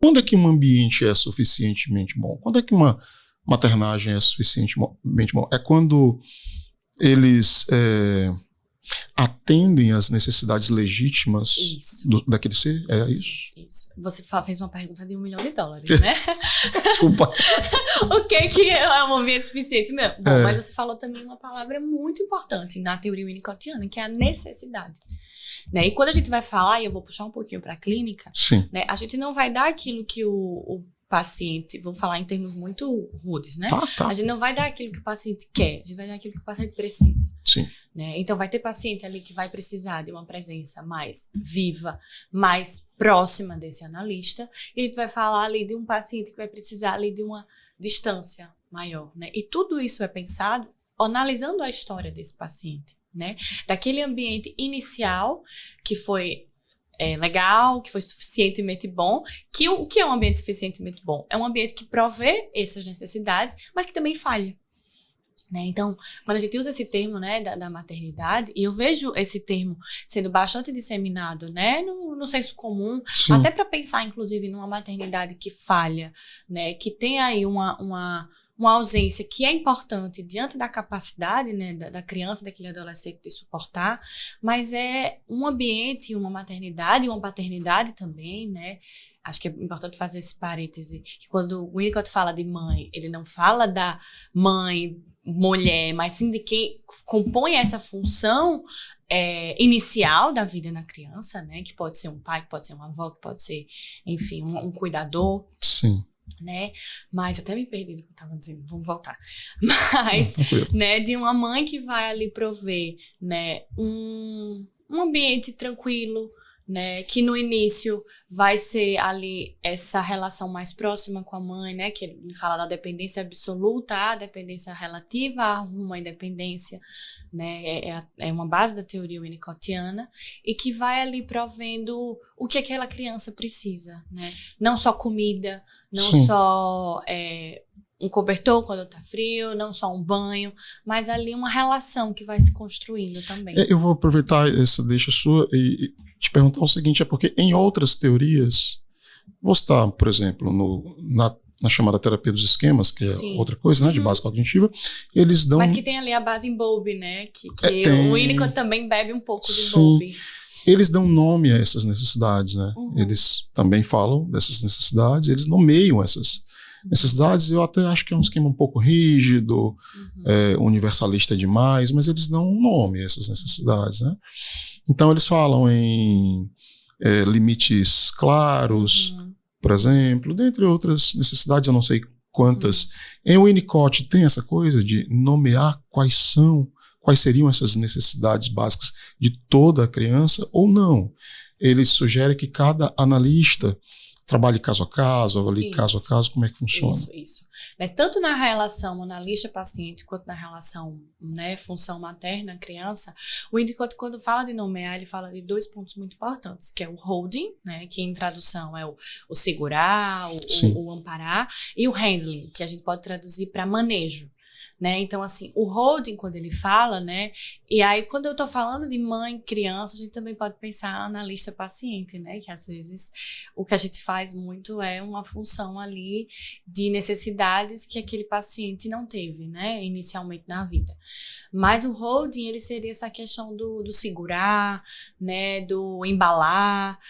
Quando é que um ambiente é suficientemente bom? Quando é que uma maternagem é suficientemente bom? É quando eles atendem às necessidades legítimas daquele ser? É isso? Você fez uma pergunta de $1 milhão, né? Desculpa. O que é um ambiente suficiente mesmo? Bom, mas você falou também uma palavra muito importante na teoria winnicottiana, que é a necessidade. Né? E quando a gente vai falar, e eu vou puxar um pouquinho para a clínica, né, a gente não vai dar aquilo que o paciente, vou falar em termos muito rudes, né? Tá. A gente não vai dar aquilo que o paciente quer, a gente vai dar aquilo que o paciente precisa. Sim. Né? Então vai ter paciente ali que vai precisar de uma presença mais viva, mais próxima desse analista, e a gente vai falar ali de um paciente que vai precisar ali de uma distância maior, né? E tudo isso é pensado analisando a história desse paciente, né? Daquele ambiente inicial que foi legal, que foi suficientemente bom, que o que é um ambiente suficientemente bom? É um ambiente que provê essas necessidades, mas que também falha. Né? Então, quando a gente usa esse termo, né, da maternidade, e eu vejo esse termo sendo bastante disseminado, né, no senso comum, Sim. até para pensar, inclusive, numa maternidade que falha, né, que tem aí uma ausência que é importante diante da capacidade, né, da criança, daquele adolescente de suportar, mas é um ambiente, uma maternidade e uma paternidade também, né. Acho que é importante fazer esse parêntese, que quando o Winnicott fala de mãe, ele não fala da mãe, mulher, mas sim de quem compõe essa função inicial da vida na criança, né? Que pode ser um pai, que pode ser uma avó, que pode ser, enfim, um cuidador. Sim. Né? Mas até me perdi do que eu estava dizendo, vamos voltar. Mas, né, de uma mãe que vai ali prover, né, um ambiente tranquilo, né, que no início vai ser ali essa relação mais próxima com a mãe, né, que ele fala da dependência absoluta, a dependência relativa, a uma independência, né, é uma base da teoria winnicottiana, e que vai ali provendo o que aquela criança precisa, né, não só comida, não Sim. só um cobertor quando tá frio, não só um banho, mas ali uma relação que vai se construindo também. Eu vou aproveitar essa deixa sua e te perguntar o seguinte, porque em outras teorias, vou citar, por exemplo, na chamada terapia dos esquemas, que é outra coisa, né, de base cognitiva, eles dão... Mas que tem ali a base em Bowlby, né, que o Winnicott também bebe um pouco de Bowlby. Eles dão nome a essas necessidades, né, eles também falam dessas necessidades, eles nomeiam essas necessidades. Eu até acho que é um esquema um pouco rígido, universalista demais, mas eles dão um nome a essas necessidades, né. Então eles falam em limites claros, por exemplo, dentre outras necessidades, eu não sei quantas. Em Winnicott tem essa coisa de nomear quais seriam essas necessidades básicas de toda a criança ou não. Ele sugere que cada analista trabalhe caso a caso, avalie caso a caso, como é que funciona. Isso. Né? Tanto na relação analista-paciente, quanto na relação, né, função materna-criança, o Winnicott, quando fala de nomear, ele fala de 2 pontos muito importantes, que é o holding, né, que em tradução é o segurar, o amparar, e o handling, que a gente pode traduzir para manejo. Né? Então, assim, o holding, quando ele fala, né? E aí, quando eu tô falando de mãe, criança, a gente também pode pensar analista-paciente, né? Que às vezes o que a gente faz muito é uma função ali de necessidades que aquele paciente não teve, né? Inicialmente na vida. Mas o holding, ele seria essa questão do segurar, né? Do embalar,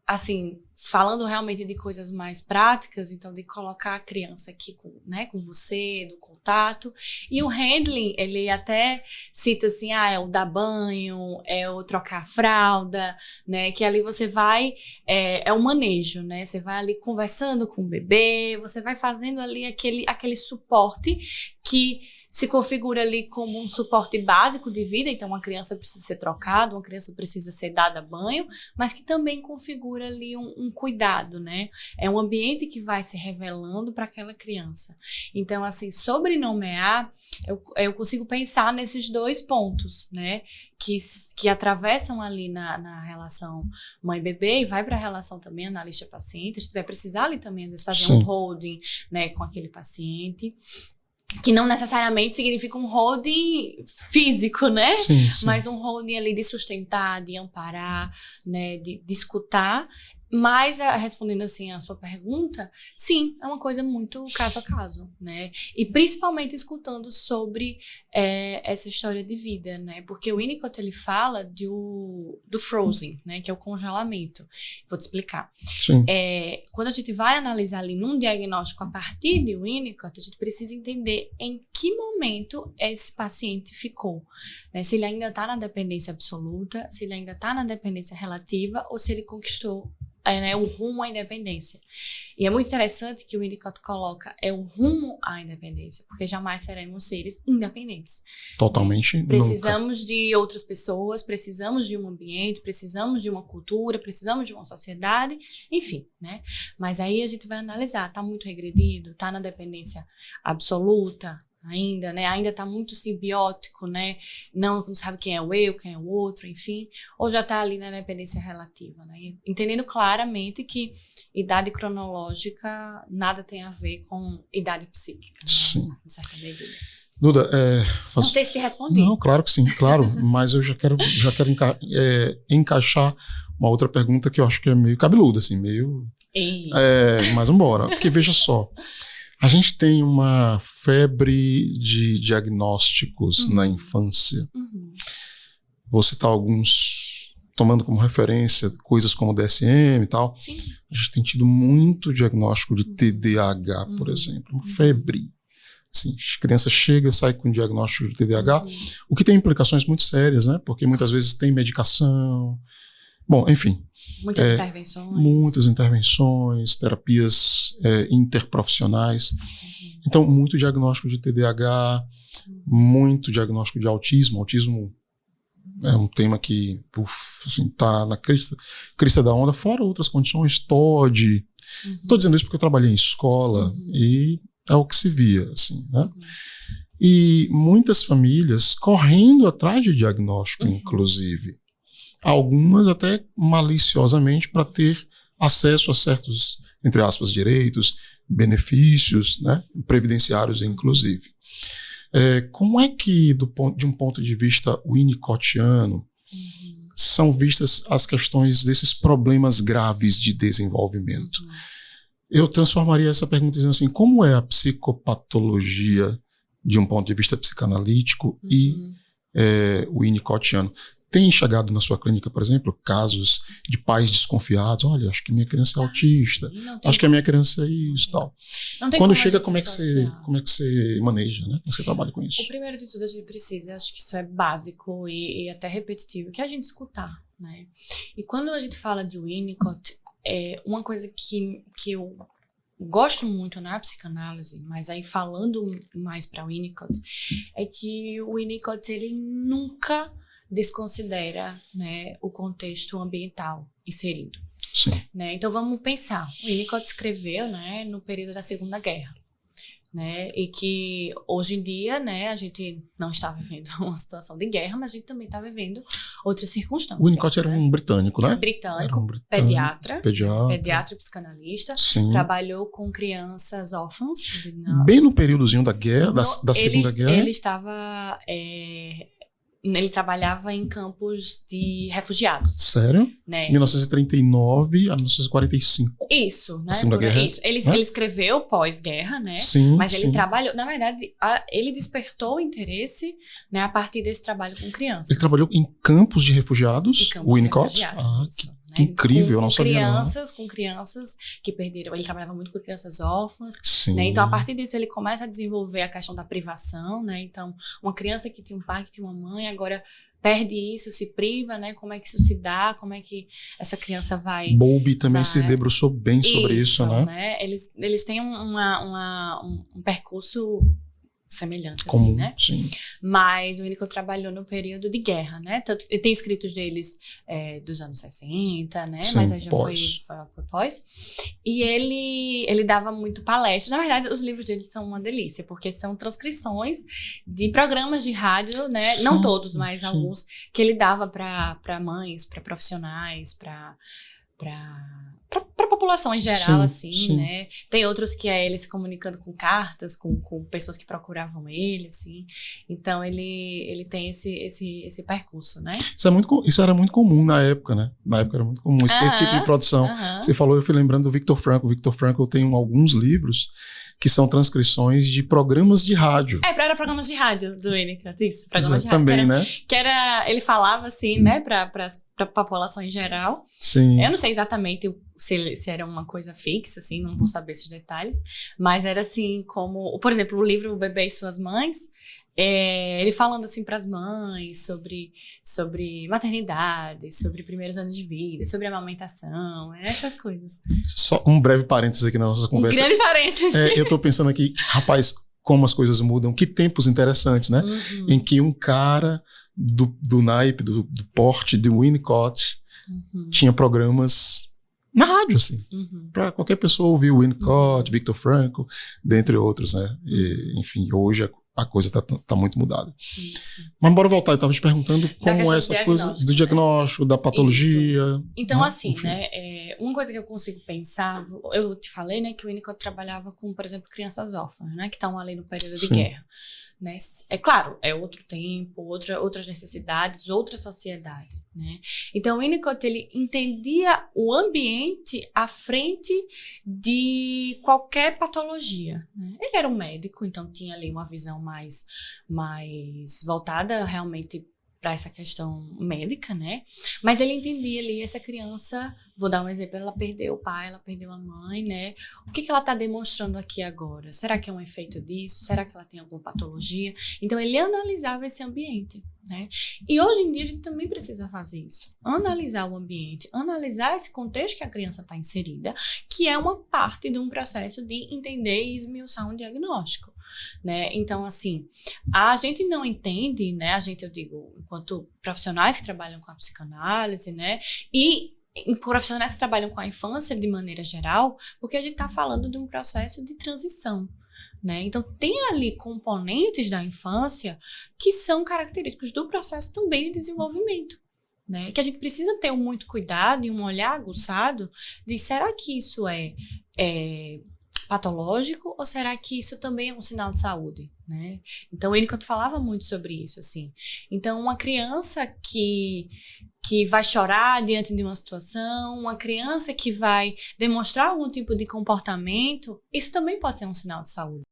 assim, falando realmente de coisas mais práticas, então de colocar a criança aqui com você, do contato. E o handling, ele até cita assim, é o dar banho, é o trocar a fralda, né, que ali você vai, é o manejo, né, você vai ali conversando com o bebê, você vai fazendo ali aquele suporte que se configura ali como um suporte básico de vida, então uma criança precisa ser trocada, uma criança precisa ser dada banho, mas que também configura ali um cuidado, né? É um ambiente que vai se revelando para aquela criança. Então, assim, sobre nomear, eu consigo pensar nesses 2 pontos, né? Que atravessam ali na relação mãe-bebê e vai para a relação também analista-paciente. A gente vai precisar ali também, às vezes, fazer um holding, né, com aquele paciente, que não necessariamente significa um holding físico, né? Sim. Mas um holding ali de sustentar, de amparar, né? De escutar Mas, respondendo assim a sua pergunta, sim, é uma coisa muito caso a caso, né? E principalmente escutando sobre essa história de vida, né? Porque o Winnicott, ele fala do frozen, né? Que é o congelamento. Vou te explicar. Sim. Quando a gente vai analisar ali num diagnóstico a partir de Winnicott, a gente precisa entender em que momento esse paciente ficou, né? Se ele ainda está na dependência absoluta, se ele ainda está na dependência relativa ou se ele conquistou o rumo à independência. E é muito interessante que o Winnicott coloca o rumo à independência, porque jamais seremos seres independentes. Totalmente né? Precisamos de outras pessoas, precisamos de um ambiente, precisamos de uma cultura, precisamos de uma sociedade, enfim, né? Mas aí a gente vai analisar, está muito regredido, está na dependência absoluta, ainda, né? Ainda está muito simbiótico, né? Não sabe quem é o eu, quem é o outro, enfim. Ou já está ali na dependência relativa, né? Entendendo claramente que idade cronológica nada tem a ver com idade psíquica. Sim. Né? Em certa medida. Duda, Não sei se te respondi. Não, claro que sim, claro. Mas eu já quero encaixar uma outra pergunta que eu acho que é meio cabeluda, assim, meio... Mas vamos embora. Porque veja só, a gente tem uma febre de diagnósticos na infância. Vou citar alguns, tomando como referência coisas como DSM e tal. Sim. A gente tem tido muito diagnóstico de TDAH, por exemplo. Uma febre. Assim, as crianças chegam, saem com diagnóstico de TDAH, o que tem implicações muito sérias, né? Porque muitas vezes tem medicação. Bom, enfim. Muitas intervenções, terapias interprofissionais. Então, muito diagnóstico de TDAH, muito diagnóstico de autismo. Autismo é um tema que está na crista da onda, fora outras condições, TOD. Estou dizendo isso porque eu trabalhei em escola e é o que se via, assim, né? E muitas famílias correndo atrás de diagnóstico, inclusive. Algumas até maliciosamente para ter acesso a certos, entre aspas, direitos, benefícios, né, previdenciários inclusive. Como é que, de um ponto de vista winnicottiano, são vistas as questões desses problemas graves de desenvolvimento? Eu transformaria essa pergunta dizendo assim, como é a psicopatologia de um ponto de vista psicanalítico e winnicottiano? Tem chegado na sua clínica, por exemplo, casos de pais desconfiados? Olha, acho que minha criança é autista, acho que a minha criança é isso e tal. Quando chega, como é que você maneja, né? Como você trabalha com isso? O primeiro de tudo a gente precisa, acho que isso é básico e até repetitivo, que é a gente escutar, né? E quando a gente fala de Winnicott, uma coisa que eu gosto muito na psicanálise, mas aí falando mais para Winnicott, é que o Winnicott, ele nunca desconsidera, né, o contexto ambiental inserido. Sim. Né? Então vamos pensar, o Winnicott escreveu, né, no período da Segunda Guerra, né, e que hoje em dia, né, a gente não está vivendo uma situação de guerra, mas a gente também está vivendo outras circunstâncias. O Winnicott era um britânico, né? Britânico, pediatra e psicanalista. Sim. Trabalhou com crianças órfãos. Bem no períodozinho da guerra, da Segunda Guerra. Ele estava... ele trabalhava em campos de refugiados. Sério? Né? 1939 a 1945. Isso, né? A Segunda Guerra. Isso. Ele escreveu pós-guerra, né? Sim, mas ele trabalhou... Na verdade, ele despertou o interesse, né, a partir desse trabalho com crianças. Ele trabalhou em campos de refugiados, o Winnicott? Que incrível, eu não sabia Com crianças que perderam... Ele trabalhava muito com crianças órfãs. Sim. Né? Então, a partir disso, ele começa a desenvolver a questão da privação, né? Então, uma criança que tinha um pai, que tinha uma mãe, agora perde isso, se priva, né? Como é que isso se dá? Como é que essa criança vai... Bowlby também se debruçou bem sobre isso, né? Eles têm um percurso semelhante, comum, assim, né? Sim. Mas o Winnicott trabalhou no período de guerra, né? Tanto, tem escritos deles dos anos 60, né? Sim, mas aí já foi pós. E ele dava muito palestra. Na verdade, os livros dele são uma delícia, porque são transcrições de programas de rádio, né? Sim, não todos, mas alguns, que ele dava para mães, para profissionais, para para a população em geral, Sim, assim, sim. né? Tem outros que é ele se comunicando com cartas, com pessoas que procuravam ele, assim. Então, ele tem esse percurso, né? Isso era muito comum na época, né? Na época era muito comum esse tipo de produção. Você falou, eu fui lembrando do Viktor Frankl. O Viktor Frankl tem alguns livros que são transcrições de programas de rádio. Era programas de rádio do Winnicott, isso. Programas de rádio. Também, né? Ele falava, assim, né, para a população em geral. Sim. Eu não sei exatamente se era uma coisa fixa, assim, não vou saber esses detalhes, mas era assim como, por exemplo, o livro O Bebê e Suas Mães, ele falando assim para as mães sobre maternidade, sobre primeiros anos de vida, sobre amamentação, essas coisas. Só um breve parênteses aqui na nossa conversa. Um grande parênteses. Eu tô pensando aqui, rapaz, como as coisas mudam, que tempos interessantes, né? Uhum. Em que um cara do naipe, do porte de Winnicott, tinha programas na rádio, assim. Para qualquer pessoa ouvir Winnicott, Viktor Frankl, dentre outros, né? E, enfim, hoje a coisa tá muito mudada. Isso. Mas bora voltar, eu estava te perguntando como é essa coisa do diagnóstico, da patologia. Isso. Então, né? assim, né? Uma coisa que eu consigo pensar, eu te falei, né, que o Winnicott trabalhava com, por exemplo, crianças órfãs, né, que estão ali no período de guerra. Né? É claro, é outro tempo, outras necessidades, outra sociedade, né? Então, o Winnicott, ele entendia o ambiente à frente de qualquer patologia, né? Ele era um médico, então tinha ali uma visão mais voltada realmente para essa questão médica, né? Mas ele entendia ali essa criança, vou dar um exemplo, ela perdeu o pai, ela perdeu a mãe, né? O que ela está demonstrando aqui agora? Será que é um efeito disso? Será que ela tem alguma patologia? Então, ele analisava esse ambiente, né? E hoje em dia a gente também precisa fazer isso. Analisar o ambiente, analisar esse contexto que a criança está inserida, que é uma parte de um processo de entender e esmiuçar um diagnóstico. Né? Então, assim, a gente não entende, né? Eu digo, enquanto profissionais que trabalham com a psicanálise, né? E profissionais que trabalham com a infância de maneira geral, porque a gente está falando de um processo de transição. Né? Então, tem ali componentes da infância que são característicos do processo também de desenvolvimento. Né? Que a gente precisa ter muito cuidado e um olhar aguçado de será que isso é patológico ou será que isso também é um sinal de saúde, né? Então, o Winnicott falava muito sobre isso, assim. Então, uma criança que vai chorar diante de uma situação, uma criança que vai demonstrar algum tipo de comportamento, isso também pode ser um sinal de saúde.